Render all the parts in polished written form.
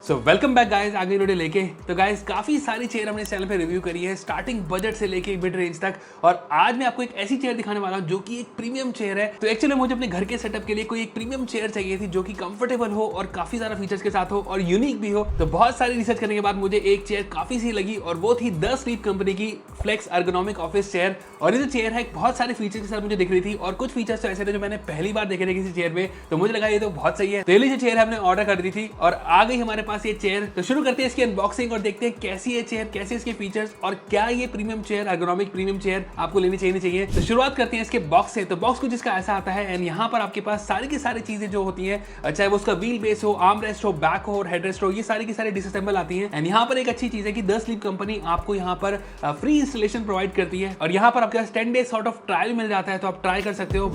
So welcome back guys, आगे video लेके। तो गाइस काफी सारी चेयर हमने चैनल पे रिव्यू करी है, स्टार्टिंग बजट से लेके मिड रेंज तक। और आज मैं आपको एक ऐसी चेयर दिखाने वाला हूं जो कि एक प्रीमियम चेयर है। तो एक्चुअली मुझे अपने घर के सेटअप के लिए कोई एक प्रीमियम चेयर चाहिए थी जो कि कंफर्टेबल हो और काफी सारा फीचर्स के साथ हो और यूनिक भी हो। तो बहुत सारी रिसर्च करने के बाद मुझे एक चेयर काफी सी लगी और वो थी द स्लीप कंपनी की फ्लेक्स एर्गोनॉमिक ऑफिस चेयर। और ये जो चेयर है बहुत सारे फीचर्स के साथ मुझे दिख रही थी और कुछ फीचर्स तो ऐसे थे जो मैंने पहली बार देखे थे किसी चेयर में, तो मुझे लगा ये तो बहुत सही है। तो ये जो चेयर है हमने ऑर्डर कर दी थी और आ गई हमारे पास ये चेयर। तो शुरू करते हैं इसकी अनबॉक्सिंग और देखते हैं कैसी है चेयर, कैसे इसके फीचर्स और क्या ये premium chair, ergonomic premium chair आपको लेनी चाहिए। तो शुरुआत करते हैं इसके बॉक्स से। तो बॉक्स कुछ इसका ऐसा आता है एंड यहाँ पर आपके पास सारी की सारी चीजें जो होती हैं, चाहे वो उसका व्हील बेस हो, आर्म रेस्ट हो, बैक हो और हेड रेस्ट हो, ये सारी की सारी डिसअसेंबल आती है। एंड यहाँ पर एक अच्छी चीज है कि द स्लीप कंपनी आपको यहाँ पर फ्री इंस्टॉलेशन प्रोवाइड करती है और यहाँ पर आपके पास 10 डेज सॉर्ट ऑफ ट्रायल मिल जाता है, तो आप ट्राई कर सकते हो।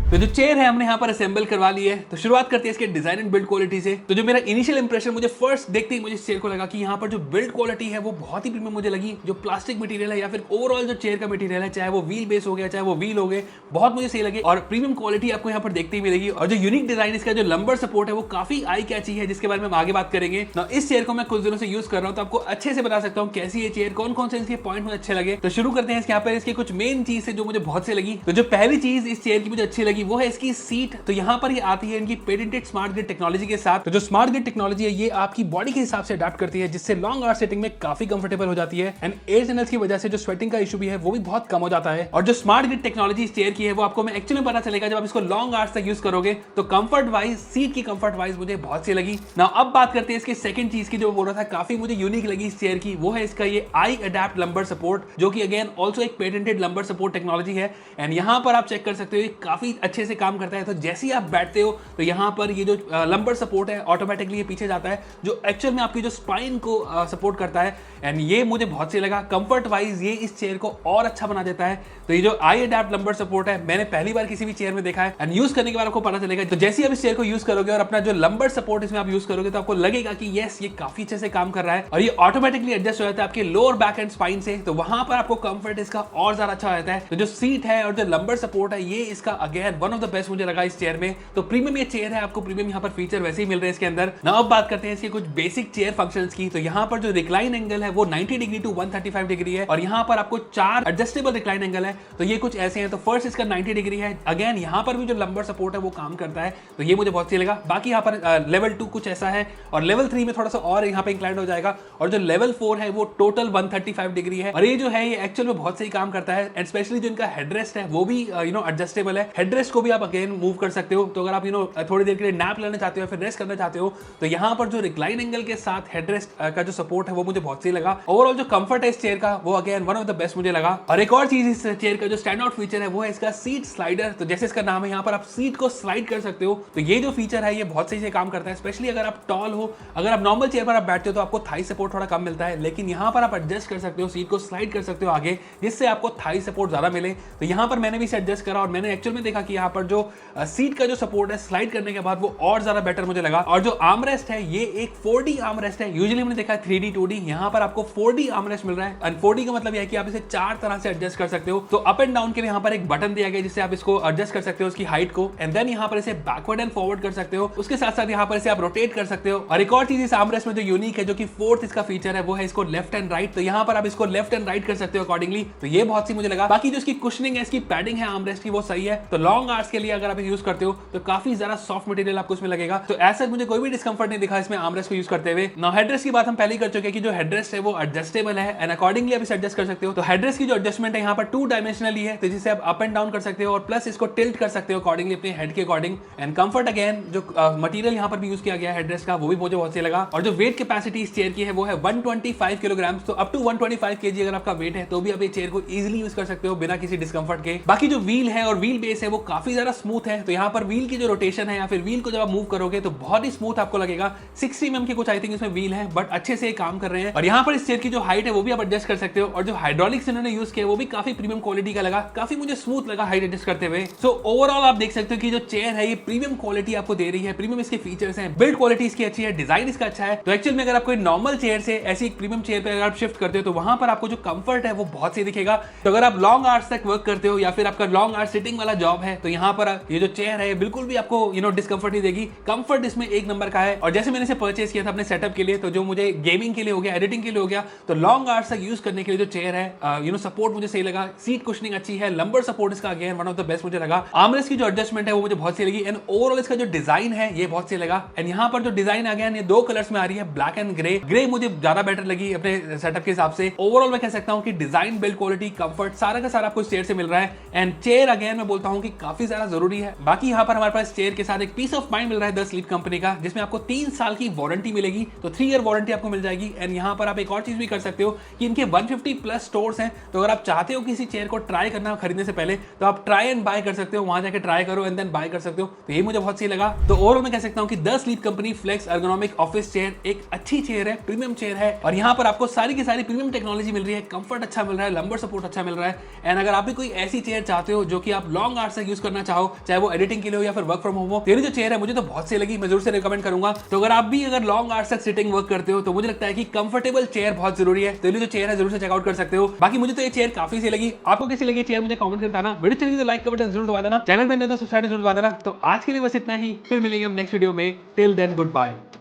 तो जो चेयर है हमने यहाँ पर असेंबल करवा ली है। तो शुरुआत करते हैं इसके डिजाइन एंड बिल्ड क्वालिटी से। तो जो मेरा इनिशियल इंप्रेशन मुझे फर्स्ट देखते ही मुझे इस चेयर को लगा कि यहाँ पर जो बिल्ड क्वालिटी है वो बहुत ही प्रीमियम मुझे लगी। जो प्लास्टिक मटेरियल है या फिर ओवरऑल जो चेयर का मटेरियल है, चाहे वो व्हील बेस हो गया चाहे वो व्हील हो गए, बहुत मुझे सही लगे और प्रीमियम क्वालिटी आपको यहाँ पर देखते ही मिलेगी। और जो यूनिक डिजाइन इसका जो लंबर सपोर्ट है वो काफी आई कैची है, जिसके बारे में हम आगे बात करेंगे। ना इस चेयर को मैं कुछ दिनों से यूज कर रहा हूँ तो आपको अच्छे से बता सकता हूँ कैसी ये चेयर, कौन कौन से इसके पॉइंट मुझे अच्छे लगे। तो शुरू करते हैं यहाँ पर इसके कुछ मेन चीज है जो मुझे बहुत से लगी। तो जो पहली चीज इस चेयर की मुझे अच्छी लगी वो है इसकी सीट। तो यहाँ पर ये आती है इनकी पेटेंटेड स्मार्ट ग्रिड टेक्नोलॉजी के साथ। तो जो स्मार्ट ग्रिड टेक्नोलॉजी है ये आपकी बॉडी के हिसाब से अडैप्ट करती है, जिससे लॉन्ग आवर्स सेटिंग में काफी कंफर्टेबल हो जाती है। एंड एयर चैनल्स की वजह से जो स्वेटिंग का इशू भी है वो भी बहुत कम हो जाता है। और जो स्मार्ट ग्रिड टेक्नोलॉजी इस चेयर की है वो आपको मैं एक्चुअली पता चलेगा जब आप इसको लॉन्ग आवर्स तक यूज करोगे। तो कंफर्ट वाइज, सीट की कंफर्ट वाइज मुझे बहुत सी लगी। ना अब बात करते हैं इसके सेकंड चीज की, जो बोल रहा था काफी मुझे यूनिक लगी इस चेयर की, वो है इसका ये आई अडैप्ट लंबर सपोर्ट, जो कि अगेन ऑल्सो एक पेटेंटेड लंबर सपोर्ट टेक्नोलॉजी है। एंड यहाँ पर आप चेक कर सकते हो ये काफी अच्छे से काम करता है। तो जैसे ही आप बैठते हो तो यहाँ पर ये जो लंबर सपोर्ट है ऑटोमेटिकली ये पीछे जाता है, जो एक्चुअल में आपकी जो स्पाइन को सपोर्ट करता है। एंड ये मुझे बहुत सही लगा। कंफर्ट वाइज ये इस चेयर को और अच्छा बना देता है। तो ये जो आई अडैप्ट लंबर सपोर्ट है मैंने पहली बार किसी भी चेयर में देखा है एंड यूज करने के बाद आपको पता चलेगा। तो जैसे आप इस चेयर को यूज करोगे और अपना जो लंबर सपोर्ट इसमें आप यूज करोगे तो आपको लगेगा कि यस ये काफी अच्छे से काम कर रहा है और ये ऑटोमेटिकली एडजस्ट हो जाता है आपके लोअर बैक एंड स्पाइन से। तो वहां पर आपको कंफर्ट इसका और ज्यादा अच्छा हो जाता है। तो जो सीट है और जो लंबर सपोर्ट है ये इसका again one of the best मुझे लगा इस चेयर में। तो प्रीमियम ये चेयर है, आपको प्रीमियम यहाँ पर फीचर वैसे ही मिल रहे हैं इसके अंदर। ना अब बात करते हैं इसके कुछ बेसिक चेयर फंक्शंस की। तो यहाँ पर जो रिक्लाइन एंगल है वो 90 डिग्री टू 135 डिग्री है और यहाँ पर आपको 4 एडजस्टेबल रिक्लाइन एंगल है। तो ये कुछ ऐसे हैं। तो फर्स्ट इसका 90 डिग्री है। अगेन यहाँ पर भी जो लंबर सपोर्ट है वो काम करता है, तो ये मुझे बहुत सही लगा। बाकी यहाँ पर लेवल 2 कुछ ऐसा है और लेवल 3 में थोड़ा सा और यहाँ पे इंक्लाइंड हो जाएगा। और जो लेवल 4 है वो टोटल 135 डिग्री है और ये जो है ये एक्चुअल में बहुत सही काम करता है। एंड स्पेशली जो इनका हेडरेस्ट है वो भी एडजस्टेबल है। हेडरेस्ट को भी आप अगेन मूव कर सकते हो। तो अगर आप थोड़ी देर के लिए नैप लेना चाहते हो फिर रेस्ट करना चाहते हो तो यहाँ पर जो रिक्लाइन एंगल के साथ हेडरेस्ट का जो सपोर्ट है वो मुझे बहुत सही लगा। ओवरऑल जो कंफर्ट है इस चेयर का वो again one of the best मुझे लगा। और एक और चीज इस चेयर का जो स्टैंड आउट फीचर है वो है इसका सीट स्लाइडर। तो जैसे इसका नाम है यहाँ पर आप सीट को स्लाइड कर सकते हो। तो ये जो फीचर है ये बहुत सही से काम करता है, स्पेशली अगर आप टॉल हो। अगर आप नॉर्मल चेयर पर आप बैठते हो तो आपको थाई सपोर्ट थोड़ा कम मिलता है, लेकिन यहाँ पर आप एडजस्ट कर सकते हो, सीट को स्लाइड कर सकते हो आगे, जिससे आपको थाई सपोर्ट ज्यादा मिले। तो यहाँ पर मैंने भी इसे एडजस्ट करा और मैंने एक्चुअल में देखा कि यहाँ पर जो सीट का जो सपोर्ट है स्लाइड करने के बाद वो और ज्यादा बेटर मुझे लगा। और जो आर्म रेस्ट है ये एक 4D आर्म रेस्ट है। यूजुअली हमने देखा है 3D 2D, यहाँ पर आपको 4D आर्म रेस्ट मिल रहा है। एंड 4D का मतलब यह है कि आप इसे 4 तरह से एडजस्ट कर सकते हो। तो अप एंड डाउन के लिए यहाँ पर एक बटन दिया गया जिससे आप इसको एडजस्ट कर सकते हो उसकी हाइट को। एंड देन यहाँ पर इसे बैकवर्ड एंड फॉरवर्ड कर सकते हो। उसके साथ साथ यहाँ पर इसे आप रोटेट कर सकते हो। और एक और चीज इस आर्म रेस्ट में जो यूनिक है, जो कि फोर्थ इसका फीचर है, वो है इसको लेफ्ट एंड राइट। तो यहाँ पर आप इसको लेफ्ट एंड राइट कर सकते हो अकॉर्डिंगली। तो ये बहुत सी मुझे लगा। बाकी जो इसकी कुशनिंग है, इसकी पैडिंग है आर्म रेस्ट की, वो सही है। तो लॉन्ग आवर्स के लिए अगर आप यूज करते हो तो काफी ज्यादा सॉफ्ट मटेरियल आपको इसमें लगेगा। तो ऐसा मुझे कोई भी डिस्कंफर्ट नहीं दिखा इसमें आर्मरेस्ट को यूज करते हुए। ना हेडरेस्ट की बात हम पहले ही कर चुके हैं कि जो हेडरेस्ट है वो एडजस्टेबल है एंड अकॉर्डिंगली आप इसे एडजस्ट कर सकते हो। तो हेडरेस्ट की जो एडजस्टमेंट है यहाँ पर 2 डायमेंशनली है, तो जिसे आप अप एंड डाउन कर सकते हो और प्लस इसको टिल्ट कर सकते हो अकॉर्डिंगली अपने हेड के अकॉर्डिंग। एंड कंफर्ट अगेन जो मटेरियल यहाँ पर भी यूज किया गया है हेडरेस्ट का वो भी मुझे बहुत सही लगा। और जो वेट कैपेसिटी इस चेयर की है वो है 125 किलोग्राम। तो अप टू 125 kg अगर आपका वेट है तो भी आप ये चेयर को इजिली यूज कर सकते हो बिना किसी डिस्कंफर्ट के। बाकी जो व्हील है और व्हील बेस है वो काफी ज्यादा स्मूथ है। तो यहाँ पर व्हील की जो रोटेशन है या फिर व्हील को जब आप मूव करोगे तो बहुत ही स्मूथ आपको लगेगा। 60 mm की कुछ आई थिंक इसमें व्हील है, बट अच्छे से काम कर रहे हैं। और यहाँ पर इस चेयर की जो हाइट है वो भी आप एडजस्ट कर सकते हो, और जो हाइड्रोलिक्स इन्होंने यूज किया वो भी काफी प्रीमियम क्वालिटी का लगा, काफी मुझे स्मूथ लगा हाइट एडजस्ट करते हुए। सो ओवरऑल आप देख सकते हो कि जो चेयर है ये प्रीमियम क्वालिटी आपको दे रही है, प्रीमियम इसके फीचर्स हैं, बिल्ड क्वालिटी इसकी अच्छी है, डिजाइन इसका अच्छा है। तो एक्चुअल में अगर आप कोई नॉर्मल चेयर से ऐसी एक प्रीमियम चेयर पे अगर आप शिफ्ट करते हो तो वहां पर आपको जो कंफर्ट है वो बहुत सही दिखेगा। तो अगर आप लॉन्ग आवर्स तक वर्क करते हो या फिर आपका लॉन्ग आवर्स सिटिंग वाला जॉब है तो यहाँ पर ये जो चेयर है बिल्कुल भी आपको डिस्कंफर्ट नहीं देगी। कंफर्ट इसमें एक नंबर का है। और जैसे मैंने इसे परचेस किया था अपने सेटअप के लिए, तो जो मुझे गेमिंग के लिए हो गया, एडिटिंग के लिए हो गया, तो लॉन्ग आवर्स तक यूज करने के लिए जो चेयर है सपोर्ट मुझे सही लगा। सीट कुशनिंग अच्छी है, लंबर सपोर्ट इसका again one of the best मुझे लगा। आर्मरेस्ट की जो एडजस्टमेंट है वो मुझे बहुत सही लगी। एंड ओवरऑल इसका जो डिजाइन है ये बहुत सही लगा। एंड यहाँ पर जो डिजाइन आ गया ये 2 कलर्स में आ रही है, ब्लैक एंड ग्रे। ग्रे मुझे ज्यादा बेटर लगी अपने सेटअप के हिसाब से। ओवरऑल मैं कह सकता हूँ कि डिजाइन, बिल्ड क्वालिटी, कंफर्ट सारा का सारा आपको इस चेयर से मिल रहा है। एंड चेयर अगेन मैं बोलता हूँ कि काफी ज्यादा जरूरी है। बाकी यहाँ पर हमारे पास चेयर के साथ एक पीस ऑफ माइंड मिल रहा है द स्लीप कंपनी का, जिसमें आपको 3 साल की वारंटी मिलेगी। तो 3 ईयर वारंटी आपको मिल जाएगी। एंड यहाँ पर आप एक और चीज भी कर सकते हो कि इनके 150 प्लस स्टोर्स हैं। तो अगर आप चाहते हो किसी चेयर को ट्राई करना खरीदने से पहले, तो आप ट्राई एंड बाय कर सकते हो, वहां जाकर ट्राई करो एंड देन बाय कर सकते हो। तो ये मुझे बहुत सही लगा। तो ओवरऑल मैं कह सकता हूँ कि the sleep company flex ergonomic office chair एक अच्छी चेयर है, प्रीमियम चेयर है। और यहाँ पर आपको सारी की सारी प्रीमियम टेक्नोलॉजी मिल रही है, कंफर्ट अच्छा मिल रहा है, लंबर सपोर्ट अच्छा मिल रहा है। एंड अगर आप भी कोई ऐसी चेयर चाहते हो जो कि आप लॉन्ग आवर्स तक यूज करना चाहो, चाहे वो एडिटिंग के लिए हो या फिर वर्क फ्रॉम होम हो, तेरी जो चेयर है मुझे तो बहुत सही लगी, मैं जरूर से रिकमेंड करूंगा। तो अगर आप भी अगर लॉन्ग आवर्स तक सिटिंग वर्क करते हो तो मुझे लगता है कि कंफर्टेबल चेयर बहुत जरूरी है। तो ये जो चेयर है जरूर से चेकआउट कर सकते हो। बाकी मुझे तो ये चेयर काफी सही लगी। आपको कैसी लगी चेयर मुझे कमेंट करके बताना। वीडियो चलिए तो लाइक का बटन जरूर दबा देना, चैनल पे नए तो सब्सक्राइब जरूर दबा देना। तो आज के लिए बस इतना ही, फिर मिलेंगे हम नेक्स्ट वीडियो में। Till then good bye.